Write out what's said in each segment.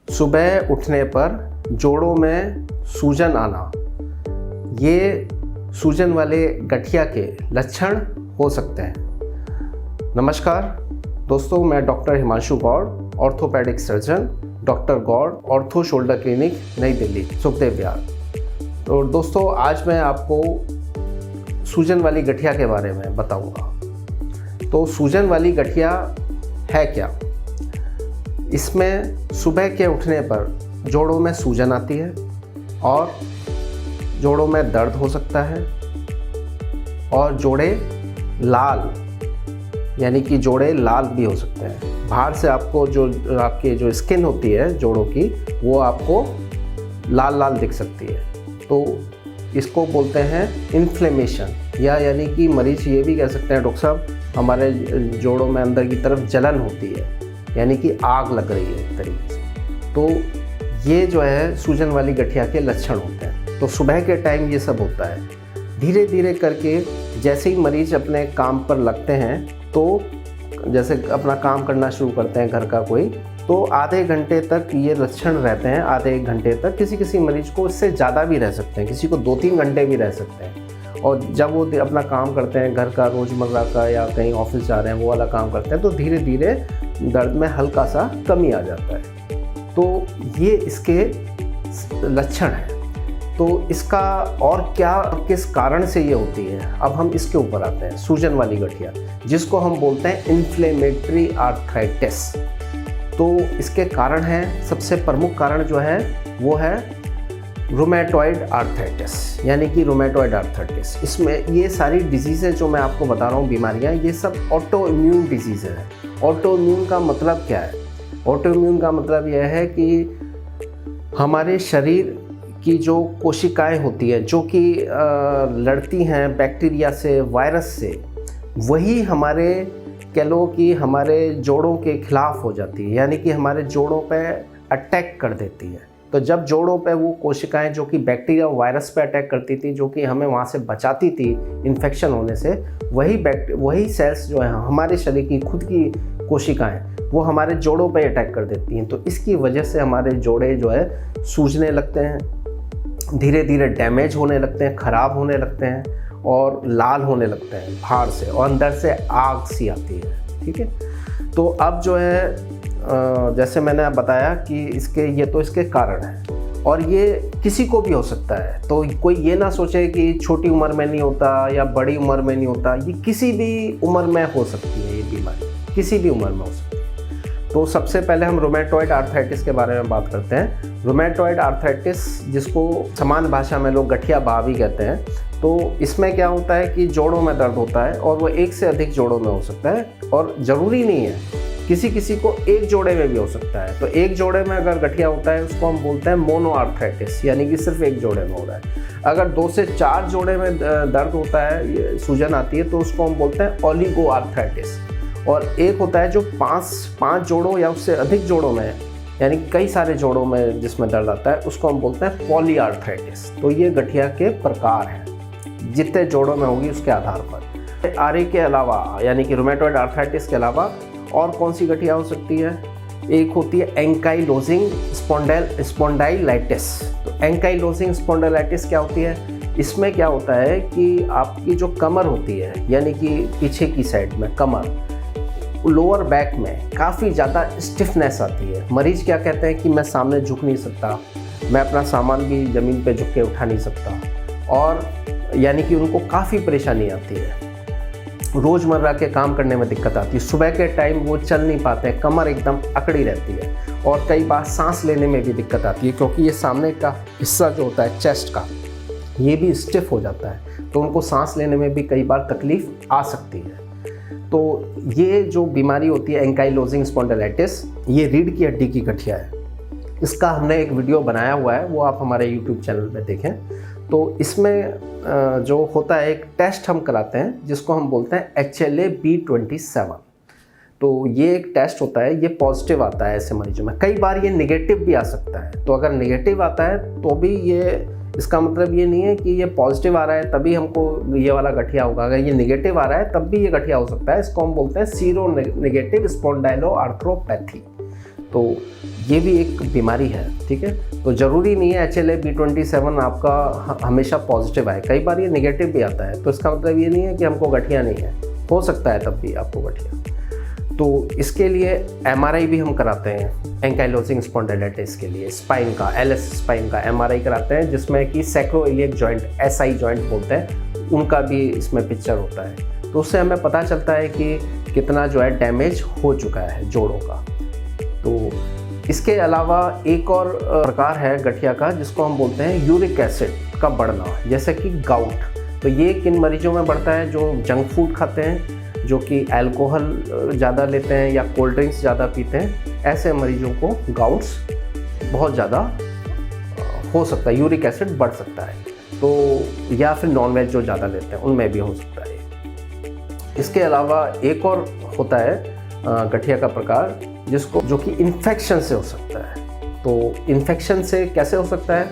सुबह उठने पर जोड़ों में सूजन आना, ये सूजन वाले गठिया के लक्षण हो सकते हैं। नमस्कार दोस्तों, मैं doctor Himanshu Gaur, orthopedic surgeon, doctor Gaur ortho shoulder clinic, New Delhi, Sukhdev विहार। तो दोस्तों, आज मैं आपको सूजन वाली गठिया के बारे में बताऊंगा। तो सूजन वाली गठिया है क्या? इसमें सुबह के उठने पर जोड़ों में सूजन आती है और जोड़ों में दर्द हो सकता है और जोड़े लाल, यानी कि जोड़े लाल भी हो सकते हैं। बाहर से आपको जो स्किन होती है जोड़ों की, वो आपको लाल लाल दिख सकती है। तो इसको बोलते हैं इन्फ्लेमेशन, या यानी कि मरीज ये भी कह सकते हैं, डॉक्टर साहब हमारे जोड़ों में अंदर की तरफ जलन होती है, यानी कि आग लग रही है एक तरीके से। तो ये जो है सूजन वाली गठिया के लक्षण होते हैं। तो सुबह के टाइम ये सब होता है। धीरे धीरे करके जैसे ही मरीज अपने काम पर लगते हैं, तो जैसे अपना काम करना शुरू करते हैं घर का कोई, तो आधे घंटे तक ये लक्षण रहते हैं। आधे एक घंटे तक, किसी मरीज को इससे ज़्यादा भी रह सकते हैं, किसी को 2-3 घंटे भी रह सकते हैं। और जब वो अपना काम करते हैं घर का, रोज़मर्रा का, या कहीं ऑफिस जा रहे हैं वो वाला काम करते हैं, तो धीरे धीरे दर्द में हल्का सा कमी आ जाता है। तो ये इसके लक्षण हैं। तो इसका और क्या, किस कारण से ये होती है, अब हम इसके ऊपर आते हैं। सूजन वाली गठिया, जिसको हम बोलते हैं इन्फ्लेमेटरी आर्थराइटिस। तो इसके कारण हैं, सबसे प्रमुख कारण जो है वो है रूमेटॉइड आर्थराइटिस, यानी कि रूमेटॉइड आर्थराइटिस। इसमें ये सारी डिजीज़ें जो मैं आपको बता रहा हूँ, बीमारियाँ, ये सब ऑटो इम्यून डिजीज़ हैं। ऑटो इम्यून का मतलब क्या है? ऑटो इम्यून का मतलब यह है कि हमारे शरीर की जो कोशिकाएं होती है, जो कि लड़ती हैं बैक्टीरिया से, वायरस से, वही हमारे कह लो कि हमारे जोड़ों के खिलाफ हो जाती है, यानी कि हमारे जोड़ों पे अटैक कर देती है। तो जब जोड़ों पे वो कोशिकाएं जो कि बैक्टीरिया वायरस पे अटैक करती थी, जो कि हमें वहाँ से बचाती थी इन्फेक्शन होने से, वही सेल्स जो है हमारे शरीर की खुद की कोशिकाएं, वो हमारे जोड़ों पे अटैक कर देती हैं। तो इसकी वजह से हमारे जोड़े जो है सूजने लगते हैं, धीरे धीरे डैमेज होने लगते हैं, ख़राब होने लगते हैं और लाल होने लगते हैं बाहर से, और अंदर से आग सी आती है। ठीक है। तो अब जो है जैसे मैंने बताया कि इसके कारण हैं, और ये किसी को भी हो सकता है। तो कोई ये ना सोचे कि छोटी उम्र में नहीं होता या बड़ी उम्र में नहीं होता, ये किसी भी उम्र में हो सकती है। ये बीमारी किसी भी उम्र में हो सकती है। तो सबसे पहले हम रूमेटॉइड आर्थराइटिस के बारे में बात करते हैं। रूमेटॉइड आर्थराइटिस, जिसको सामान्य भाषा में लोग गठिया बाह भी कहते हैं। तो इसमें क्या होता है कि जोड़ों में दर्द होता है, और वो एक से अधिक जोड़ों में हो सकता है, और ज़रूरी नहीं है, किसी को एक जोड़े में भी हो सकता है। तो एक जोड़े में अगर गठिया होता है, उसको हम बोलते हैं मोनो आर्थराइटिस, यानी कि सिर्फ एक जोड़े में हो रहा है। अगर 2 से 4 जोड़े में दर्द होता है, सूजन आती है, तो उसको हम बोलते हैं ओलिगो आर्थराइटिस। और एक होता है जो 5 जोड़ों या उससे अधिक जोड़ों में, यानी कई सारे जोड़ों में जिसमें दर्द आता है, उसको हम बोलते हैं पॉली आर्थराइटिस। तो ये गठिया के प्रकार हैं, जितने जोड़ों में होगी उसके आधार पर। आरए के अलावा, यानी कि रूमेटॉइड आर्थराइटिस के अलावा और कौन सी गठिया हो सकती है? एक होती है एंकाइलोजिंग स्पॉन्डाइलाइटिस। तो एंकाइलोजिंग स्पॉन्डाइलाइटिस क्या होती है? इसमें क्या होता है कि आपकी जो कमर होती है, यानी कि पीछे की साइड में कमर, लोअर बैक में काफ़ी ज़्यादा स्टिफनेस आती है। मरीज क्या कहते हैं कि मैं सामने झुक नहीं सकता, मैं अपना सामान भी ज़मीन पे झुक के उठा नहीं सकता, और यानी कि उनको काफ़ी परेशानी आती है, रोज़मर्रा के काम करने में दिक्कत आती है। सुबह के टाइम वो चल नहीं पाते हैं, कमर एकदम अकड़ी रहती है, और कई बार सांस लेने में भी दिक्कत आती है, क्योंकि ये सामने का हिस्सा जो होता है चेस्ट का, ये भी स्टिफ हो जाता है, तो उनको सांस लेने में भी कई बार तकलीफ आ सकती है। तो ये जो बीमारी होती है एंकाइलोजिंग स्पॉन्डिलाइटिस, ये रीढ़ की हड्डी की गठिया है। इसका हमने एक वीडियो बनाया हुआ है, वो आप हमारे यूट्यूब चैनल पे देखें। तो इसमें जो होता है, एक टेस्ट हम कराते हैं जिसको हम बोलते हैं HLA-B27। तो ये एक टेस्ट होता है, ये पॉजिटिव आता है ऐसे मरीजों में। कई बार ये नेगेटिव भी आ सकता है। तो अगर नेगेटिव आता है तो भी ये, इसका मतलब ये नहीं है कि ये पॉजिटिव आ रहा है तभी हमको ये वाला गठिया होगा। अगर ये नेगेटिव आ रहा है तब भी ये गठिया हो सकता है। इसको हम बोलते हैं सीरो नेगेटिव स्पॉन्डाइलो आर्थ्रोपैथी। तो ये भी एक बीमारी है, ठीक है। तो ज़रूरी नहीं है HLA-B27 आपका हमेशा पॉजिटिव आए, कई बार ये नेगेटिव भी आता है। तो इसका मतलब ये नहीं है कि हमको गठिया नहीं है, हो सकता है तब भी आपको गठिया। तो इसके लिए MRI भी हम कराते हैं एंकाइलोजिंग स्पॉन्डिलाइटिस के लिए, स्पाइन का LS स्पाइन का MRI कराते हैं, जिसमें कि सैक्रोइलियक जॉइंट SI जॉइंट बोलते हैं, उनका भी इसमें पिक्चर होता है। तो उससे हमें पता चलता है कि कितना जो है डैमेज हो चुका है जोड़ों का। तो इसके अलावा एक और प्रकार है गठिया का जिसको हम बोलते हैं यूरिक एसिड का बढ़ना, जैसे कि गाउट। तो ये किन मरीजों में बढ़ता है? जो जंक फूड खाते हैं, जो कि अल्कोहल ज़्यादा लेते हैं या कोल्ड ड्रिंक्स ज़्यादा पीते हैं, ऐसे मरीजों को गाउट्स बहुत ज़्यादा हो सकता है, यूरिक एसिड बढ़ सकता है। तो या फिर नॉनवेज जो ज़्यादा लेते हैं उनमें भी हो सकता है। इसके अलावा एक और होता है गठिया का प्रकार जो कि इन्फेक्शन से हो सकता है। तो इन्फेक्शन से कैसे हो सकता है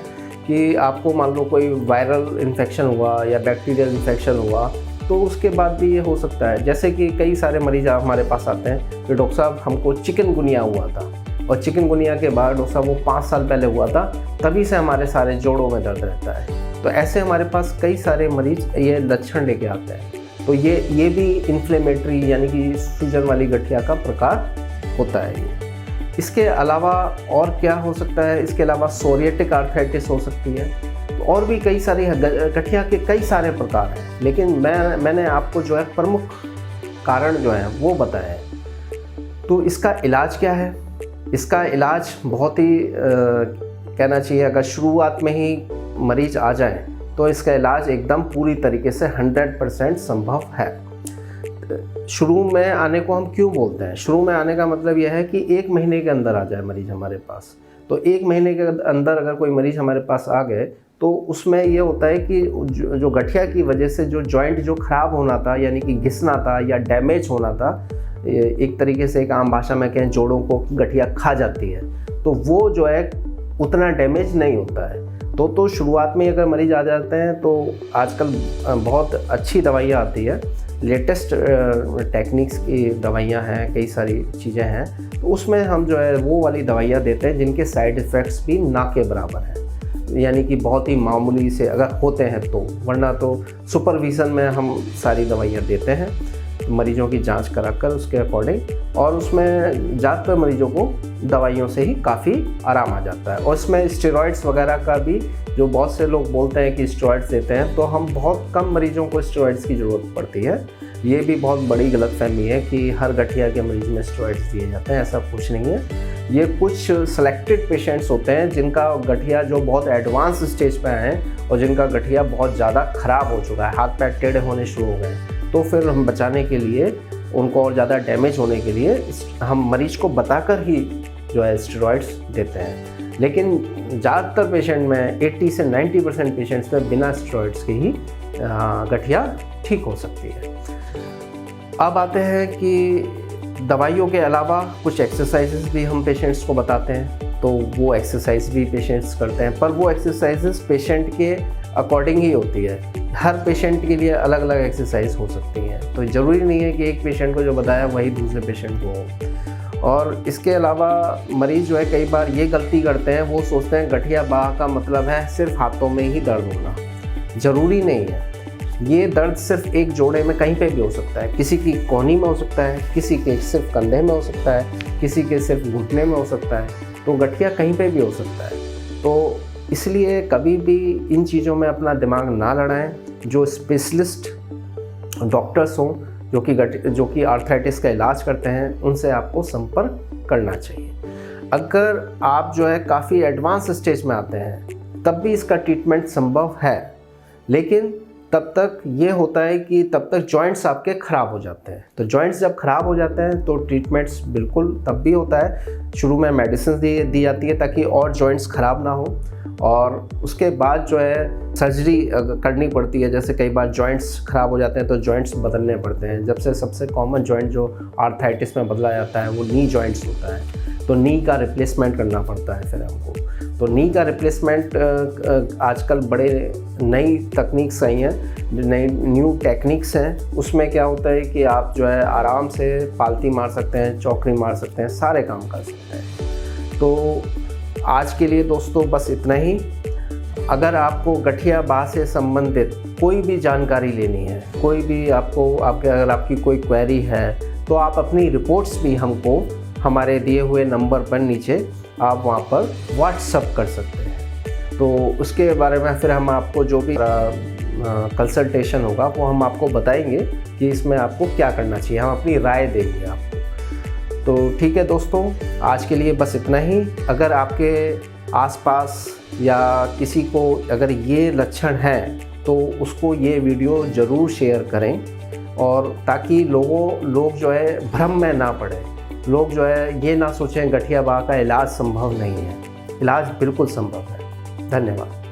कि आपको मान लो कोई वायरल इन्फेक्शन हुआ या बैक्टीरियल इन्फेक्शन हुआ, तो उसके बाद भी ये हो सकता है। जैसे कि कई सारे मरीज हमारे पास आते हैं कि डॉक्टर साहब हमको चिकनगुनिया हुआ था, और चिकनगुनिया के बाद डॉक्टर साहब वो 5 साल पहले हुआ था, तभी से हमारे सारे जोड़ों में दर्द रहता है। तो ऐसे हमारे पास कई सारे मरीज ये लक्षण लेके आते हैं। तो ये भी इन्फ्लेमेटरी यानी कि सूजन वाली गठिया का प्रकार होता है ये। इसके अलावा और क्या हो सकता है? इसके अलावा सोरियाटिक आर्थराइटिस हो सकती है। तो और भी कई सारी गठिया के कई सारे प्रकार हैं, लेकिन मैंने आपको जो है प्रमुख कारण जो है वो बताया है। तो इसका इलाज क्या है? इसका इलाज बहुत ही कहना चाहिए, अगर शुरुआत में ही मरीज आ जाए तो इसका इलाज एकदम पूरी तरीके से 100% संभव है। शुरू में आने को हम क्यों बोलते हैं? शुरू में आने का मतलब यह है कि 1 महीने के अंदर आ जाए मरीज हमारे पास। तो 1 महीने के अंदर अगर कोई मरीज हमारे पास आ गए तो उसमें ये होता है कि जो गठिया की वजह से जो जॉइंट जो ख़राब होना था, यानी कि घिसना था या डैमेज होना था, एक तरीके से एक आम भाषा में कहें जोड़ों को गठिया खा जाती है, तो वो जो है उतना डैमेज नहीं होता है। तो शुरुआत में अगर मरीज आ जाते हैं तो आजकल बहुत अच्छी दवाइयाँ आती है, लेटेस्ट टेक्निक्स की दवाइयाँ हैं, कई सारी चीज़ें हैं। तो उसमें हम जो है वो वाली दवाइयाँ देते हैं जिनके साइड इफ़ेक्ट्स भी ना के बराबर हैं, यानी कि बहुत ही मामूली से अगर होते हैं तो, वरना तो सुपरविज़न में हम सारी दवाइयाँ देते हैं मरीजों की जांच कराकर उसके अकॉर्डिंग, और उसमें ज़्यादातर मरीजों को दवाइयों से ही काफ़ी आराम आ जाता है। और इसमें स्टेरॉइड्स वगैरह का भी, जो बहुत से लोग बोलते हैं कि स्टेरॉइड्स देते हैं, तो हम बहुत कम मरीजों को स्टेरॉइड्स की ज़रूरत पड़ती है। ये भी बहुत बड़ी गलतफहमी है कि हर गठिया के मरीज में स्टेरॉइड्स दिए जाते हैं, ऐसा कुछ नहीं है। ये कुछ सेलेक्टेड पेशेंट्स होते हैं जिनका गठिया जो बहुत एडवांस स्टेज पर हैं और जिनका गठिया बहुत ज़्यादा ख़राब हो चुका है, हाथ पैर टेढ़े होने शुरू हो गए, तो फिर हम बचाने के लिए, उनको और ज़्यादा डैमेज होने के लिए हम मरीज को बताकर ही जो है स्टेरॉइड्स देते हैं। लेकिन ज़्यादातर पेशेंट में 80 से 90% पेशेंट्स में बिना स्टेरॉइड्स के ही गठिया ठीक हो सकती है। अब आते हैं कि दवाइयों के अलावा कुछ एक्सरसाइजेस भी हम पेशेंट्स को बताते हैं, तो वो एक्सरसाइज भी पेशेंट्स करते हैं, पर वो एक्सरसाइजेस पेशेंट के अकॉर्डिंग ही होती है। हर पेशेंट के लिए अलग अलग एक्सरसाइज हो सकती हैं, तो ज़रूरी नहीं है कि एक पेशेंट को जो बताया वही दूसरे पेशेंट को हो। और इसके अलावा मरीज़ जो है कई बार ये गलती करते हैं, वो सोचते हैं गठिया बाह का मतलब है सिर्फ हाथों में ही दर्द होना। ज़रूरी नहीं है, ये दर्द सिर्फ एक जोड़े में कहीं पे भी हो सकता है। किसी की कोहनी में हो सकता है, किसी के सिर्फ कंधे में हो सकता है, किसी के सिर्फ घुटने में हो सकता है। तो गठिया कहीं पे भी हो सकता है। तो इसलिए कभी भी इन चीज़ों में अपना दिमाग ना लड़ाएं। जो स्पेशलिस्ट डॉक्टर्स हों जो कि आर्थराइटिस का इलाज करते हैं, उनसे आपको संपर्क करना चाहिए। अगर आप जो है काफ़ी एडवांस स्टेज में आते हैं तब भी इसका ट्रीटमेंट संभव है, लेकिन तब तक ये होता है कि तब तक जॉइंट्स आपके ख़राब हो जाते हैं। तो जॉइंट्स जब ख़राब हो जाते हैं तो ट्रीटमेंट्स बिल्कुल तब भी होता है। शुरू में मेडिसिन दी जाती है ताकि और जॉइंट्स ख़राब ना हो, और उसके बाद जो है सर्जरी करनी पड़ती है। जैसे कई बार जॉइंट्स ख़राब हो जाते हैं तो जॉइंट्स बदलने पड़ते हैं। जब से सबसे कॉमन जॉइंट जो आर्थराइटिस में बदला जाता है वो नी जॉइंट्स होता है, तो नी का रिप्लेसमेंट करना पड़ता है फिर हमको। तो नी का रिप्लेसमेंट आजकल बड़े नई तकनीक्स आई हैं, नई न्यू टेक्निक्स हैं। उसमें क्या होता है कि आप जो है आराम से पालती मार सकते हैं, चौकड़ी मार सकते हैं, सारे काम कर सकते हैं। तो आज के लिए दोस्तों बस इतना ही। अगर आपको गठिया बात से संबंधित कोई भी जानकारी लेनी है, कोई भी अगर आपकी कोई क्वेरी है, तो आप अपनी रिपोर्ट्स भी हमको हमारे दिए हुए नंबर पर नीचे आप वहाँ पर व्हाट्सअप कर सकते हैं। तो उसके बारे में फिर हम आपको जो भी कंसल्टेशन होगा वो हम आपको बताएंगे कि इसमें आपको क्या करना चाहिए, हम अपनी राय देंगे आपको। तो ठीक है दोस्तों, आज के लिए बस इतना ही। अगर आपके आसपास या किसी को अगर ये लक्षण हैं तो उसको ये वीडियो ज़रूर शेयर करें, और ताकि लोग जो है भ्रम में ना पड़े, लोग जो है ये ना सोचें गठिया बात का इलाज संभव नहीं है। इलाज बिल्कुल संभव है। धन्यवाद।